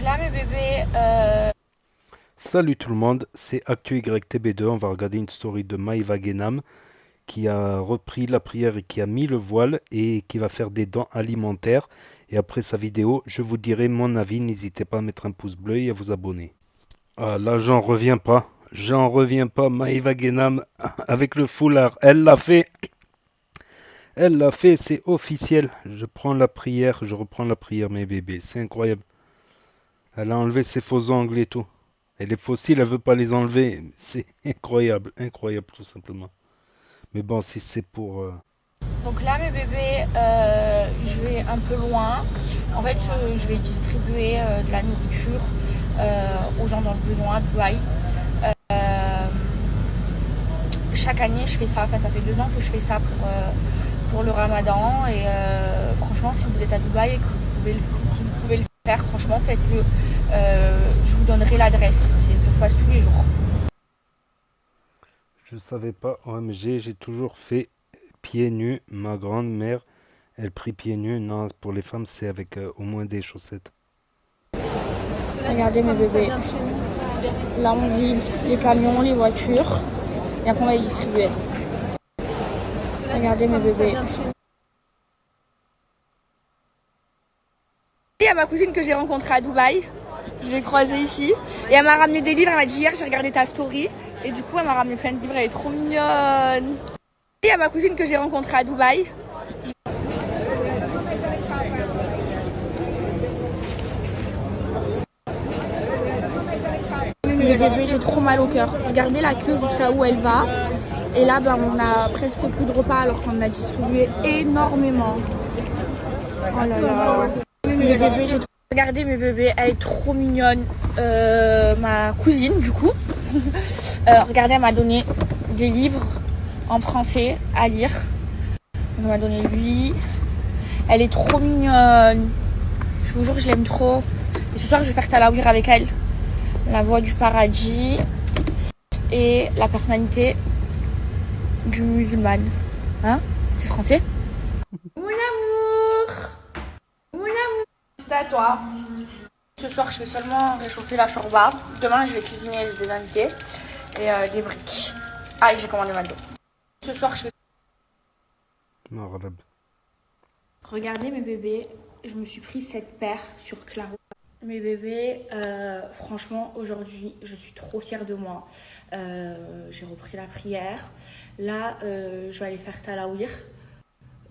Donc là, mes bébés, Salut tout le monde, c'est ActuYTB2. On va regarder une story de Maïva Genam qui a repris la prière et qui a mis le voile et qui va faire des dons alimentaires. Et après sa vidéo, je vous dirai mon avis. N'hésitez pas à mettre un pouce bleu et à vous abonner. Ah là, j'en reviens pas. J'en reviens pas. Maïva Genam avec le foulard. Elle l'a fait. Elle l'a fait, c'est officiel. Je prends la prière, je reprends la prière, mes bébés. C'est incroyable. Elle a enlevé ses faux ongles et tout. Et les fossiles, elle veut pas les enlever. C'est incroyable, incroyable tout simplement. Mais bon, si c'est pour... donc là, mes bébés, je vais un peu loin. En fait, je vais distribuer de la nourriture aux gens dans le besoin à Dubaï. Euh, Chaque année, je fais ça. Enfin, ça fait 2 ans que je fais ça pour le Ramadan. Et franchement, si vous êtes à Dubaï et que si vous pouvez le faire, franchement, faites-le. Je vous donnerai l'adresse. Ça se passe tous les jours. Je savais pas, OMG, j'ai toujours fait pieds nus. Ma grand-mère, elle prie pieds nus. Non, pour les femmes, c'est avec au moins des chaussettes. Regardez mes bébés. Là, on vide les camions, les voitures. Et après, on va les distribuer. Regardez mes bébés. Il y a ma cousine que j'ai rencontrée à Dubaï. Je l'ai croisée ici. Et elle m'a ramené des livres. Elle m'a dit hier, j'ai regardé ta story. Et du coup, elle m'a ramené plein de livres. Elle est trop mignonne. Il y a ma cousine que j'ai rencontrée à Dubaï. Les bébés, j'ai trop mal au cœur. Regardez la queue jusqu'à où elle va. Et là, ben, on a presque plus de repas alors qu'on a distribué énormément. Oh là là. Les bébés, j'ai trop... Regardez mes bébés, elle est trop mignonne. Ma cousine, du coup. Regardez, elle m'a donné des livres en français à lire. Elle m'a donné lui. Elle est trop mignonne. Je vous jure, je l'aime trop. Et ce soir, je vais faire Talawir avec elle. La voix du paradis et la personnalité du musulman. Hein? C'est français? Mon amour! Mon amour! C'est à toi. Ce soir, je vais seulement réchauffer la shorba. Demain, je vais cuisiner des invités et des briques. Ah, et j'ai commandé McDo. Ce soir, je vais... Maghreb. Regardez mes bébés, je me suis pris cette paire sur Claro. Mes bébés, franchement, aujourd'hui, je suis trop fière de moi. J'ai repris la prière. Là, je vais aller faire Talawir.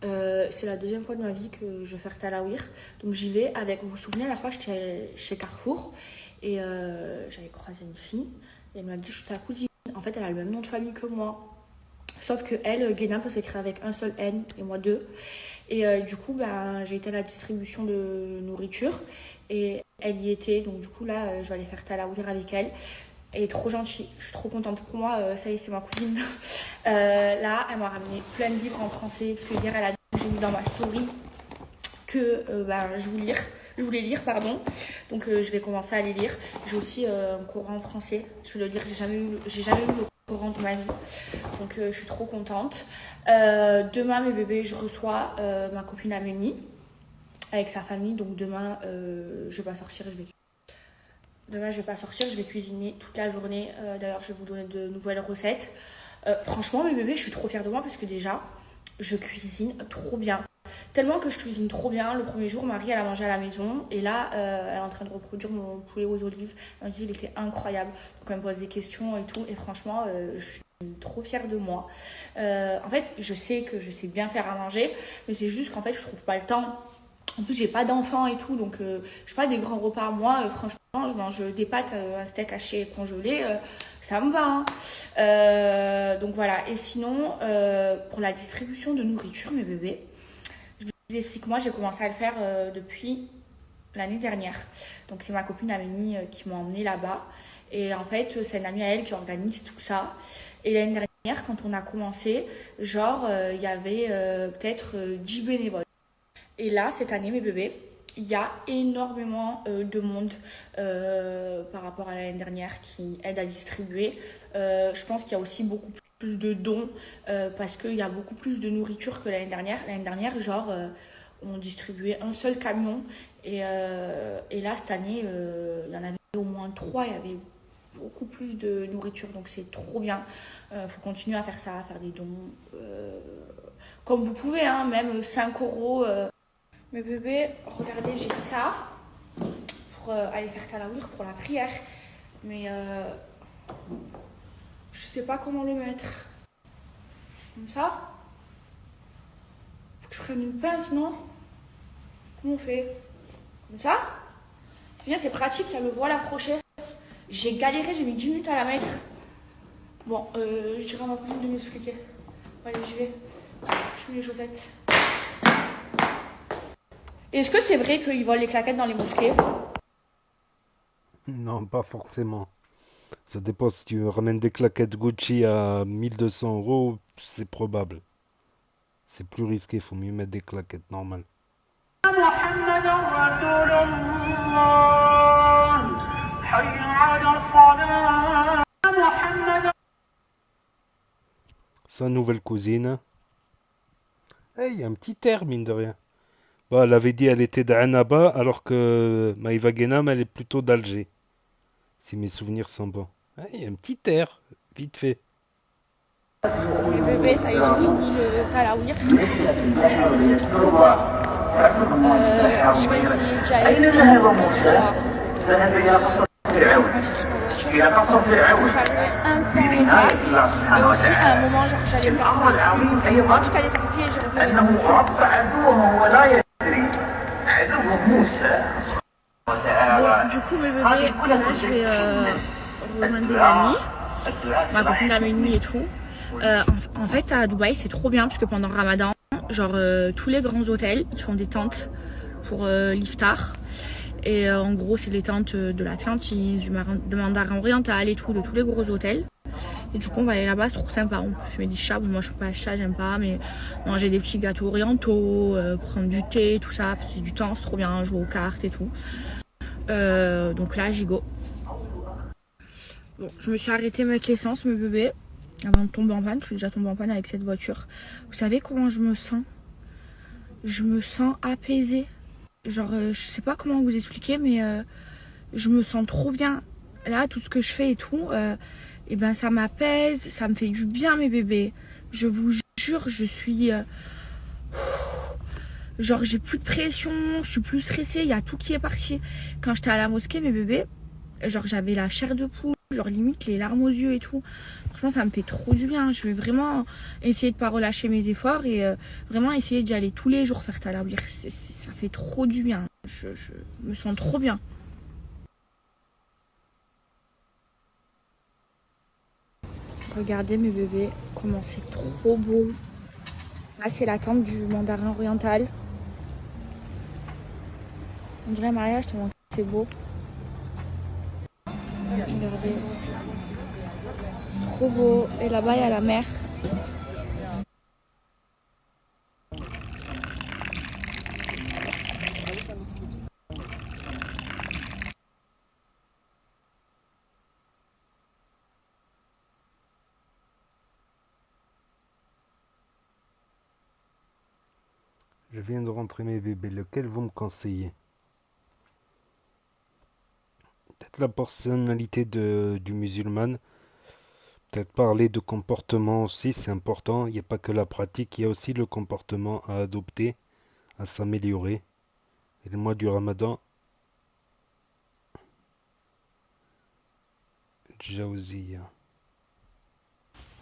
C'est la deuxième fois de ma vie que je vais faire Talawir. Donc j'y vais avec, vous vous souvenez, la fois j'étais chez Carrefour et j'avais croisé une fille et elle m'a dit je suis ta cousine. En fait, elle a le même nom de famille que moi. Sauf que elle, Guéna peut s'écrire avec un seul N et moi deux. Et du coup, ben, j'ai été à la distribution de nourriture et elle y était. Donc du coup, là, je vais aller faire Talawir avec elle. Elle est trop gentille, je suis trop contente pour moi, ça y est, c'est ma cousine. Là, elle m'a ramené plein de livres en français, parce que hier, elle a dit que j'ai mis dans ma story que ben, je voulais lire, pardon. Donc je vais commencer à les lire. J'ai aussi un Coran en français, je vais le lire, j'ai jamais lu le Coran de ma vie. Donc je suis trop contente. Demain, mes bébés, je reçois ma copine Amélie avec sa famille. Donc demain, je vais pas sortir, Demain, je vais pas sortir, je vais cuisiner toute la journée. D'ailleurs, je vais vous donner de nouvelles recettes. Franchement, mes bébés, je suis trop fière de moi parce que déjà, je cuisine trop bien. Tellement que je cuisine trop bien. Le premier jour, Marie, elle a mangé à la maison. Et là, elle est en train de reproduire mon poulet aux olives. Elle m'a dit, il était incroyable. Donc, elle me pose des questions et tout. Et franchement, je suis trop fière de moi. En fait, je sais que je sais bien faire à manger. Mais c'est juste qu'en fait, je trouve pas le temps. En plus, j'ai pas d'enfants et tout, donc je fais pas des grands repas. Moi, franchement, je mange des pâtes, un steak haché congelé, ça me va. Hein. Donc voilà. Et sinon, pour la distribution de nourriture, mes bébés, je vous explique. Moi, j'ai commencé à le faire depuis l'année dernière. Donc c'est ma copine Amélie qui m'a emmenée là-bas. Et en fait, c'est une amie à elle qui organise tout ça. Et l'année dernière, quand on a commencé, genre, il y avait peut-être 10 bénévoles. Et là, cette année, mes bébés, il y a énormément de monde par rapport à l'année dernière qui aide à distribuer. Je pense qu'il y a aussi beaucoup plus de dons parce qu'il y a beaucoup plus de nourriture que l'année dernière. L'année dernière, genre, on distribuait un seul camion Et là, cette année, il y en avait au moins trois. Il y avait beaucoup plus de nourriture, donc c'est trop bien. Faut continuer à faire ça, à faire des dons. Comme vous pouvez, hein, même 5 euros. Mes bébés, regardez, j'ai ça pour aller faire talawir pour la prière. Mais je sais pas comment le mettre. Comme ça. Faut que je prenne une pince, non? Comment on fait? Comme ça? C'est bien, c'est pratique, il y a le voile accroché. J'ai galéré, j'ai mis 10 minutes à la mettre. Bon, je dirais à ma cousine de m'expliquer. Allez, j'y vais. Je mets les chaussettes. Est-ce que c'est vrai qu'ils volent les claquettes dans les mosquées? Non, pas forcément. Ça dépend si tu ramènes des claquettes Gucci à 1200 euros, c'est probable. C'est plus risqué, faut mieux mettre des claquettes normales. محمد رسول الله حي على الصلاة محمد. Sa nouvelle cousine. Il y a un petit air, mine de rien. Bon, elle avait dit elle était d'Annaba, alors que Maïva Genam, elle est plutôt d'Alger. Si mes souvenirs sont bons. Il y a un petit air, vite fait. Mes bébés, ça y est, j'ai fini le talawir. Franchement, c'était trop bien. Je vais essayer d'y aller ce soir. Je vais arriver un peu en retard. Et aussi, à un moment, genre, j'allais me faire pipi. Je suis vite allée faire pipi et j'ai refait mes émotions. Bon, du coup, mes bébés, là, je vais rejoindre des amis. Ma copine a une nuit et tout. En fait, à Dubaï, c'est trop bien parce que pendant Ramadan, genre tous les grands hôtels, ils font des tentes pour l'iftar. Et en gros, c'est les tentes de l'Atlantis, du Mandarin Oriental et tout, de tous les gros hôtels. Et du coup, on va aller là-bas, c'est trop sympa. On peut fumer des chats. Moi, je ne fais pas de chat, j'aime pas, mais manger des petits gâteaux orientaux, prendre du thé, tout ça, parce que c'est du temps, c'est trop bien, jouer aux cartes et tout. Donc là, j'y go. Bon, je me suis arrêtée mettre l'essence, mes bébés, avant de tomber en panne. Je suis déjà tombée en panne avec cette voiture. Vous savez comment je me sens? Je me sens apaisée. Genre, je sais pas comment vous expliquer, mais je me sens trop bien. Là, tout ce que je fais et tout, et ben ça m'apaise, ça me fait du bien, mes bébés. Je vous jure, je suis... genre, j'ai plus de pression, je suis plus stressée, il y a tout qui est parti. Quand j'étais à la mosquée, mes bébés, genre j'avais la chair de poule, genre limite les larmes aux yeux et tout. Franchement, ça me fait trop du bien. Je vais vraiment essayer de pas relâcher mes efforts et vraiment essayer d'y aller tous les jours faire talabir. Ça fait trop du bien. Je me sens trop bien. Regardez mes bébés, comment c'est trop beau. Là, c'est la tente du Mandarin Oriental. On dirait un mariage tellement c'est beau. Regardez. C'est trop beau. Et là-bas, il y a la mer. Je viens de rentrer mes bébés. Lequel vous me conseillez? Peut-être la personnalité du musulman. Peut-être parler de comportement aussi, c'est important. Il n'y a pas que la pratique, il y a aussi le comportement à adopter, à s'améliorer. Et le mois du Ramadan, Jawziya.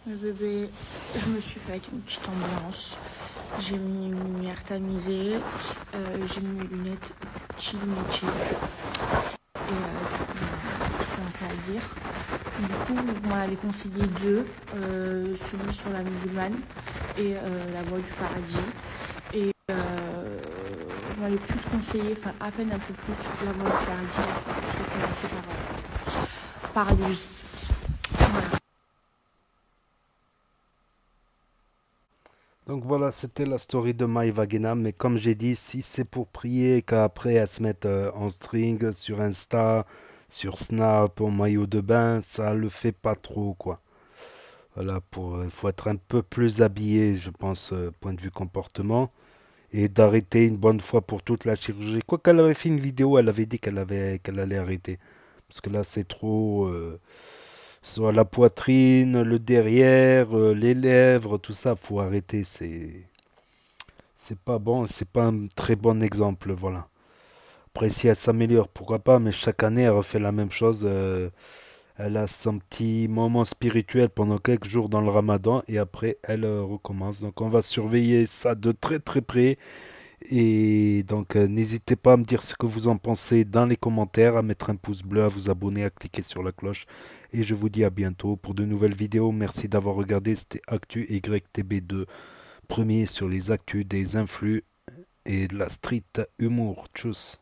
Le bébé, je me suis fait une petite ambiance. J'ai mis une lumière tamisée. J'ai mis mes lunettes petit lunetier. Et du coup, je commençais à lire. Du coup, vous m'en avez conseillé deux. Celui sur la musulmane et la voie du paradis. Et vous m'avez plus conseillé, enfin à peine un peu plus, la voie du paradis. Je vais commencer par lui. Voilà. Donc voilà, c'était la story de Maïva Genam. Mais comme j'ai dit, si c'est pour prier, qu'après elle se mette en string sur Insta, sur Snap, en maillot de bain, ça le fait pas trop, quoi. Voilà, il faut être un peu plus habillé, je pense, point de vue comportement. et d'arrêter une bonne fois pour toute la chirurgie. Quoi qu'elle avait fait une vidéo, elle avait dit qu'elle allait arrêter. Parce que là, c'est trop. Soit la poitrine, le derrière, les lèvres, tout ça, faut arrêter. C'est pas bon, c'est pas un très bon exemple, voilà. Après, si elle s'améliore, pourquoi pas, mais chaque année, elle refait la même chose. Elle a son petit moment spirituel pendant quelques jours dans le ramadan et après, elle recommence. Donc, on va surveiller ça de très très près. Et donc, n'hésitez pas à me dire ce que vous en pensez dans les commentaires, à mettre un pouce bleu, à vous abonner, à cliquer sur la cloche. Et je vous dis à bientôt pour de nouvelles vidéos. Merci d'avoir regardé. C'était Actu YTB2, premier sur les actus des influx et de la street humour. Tchuss.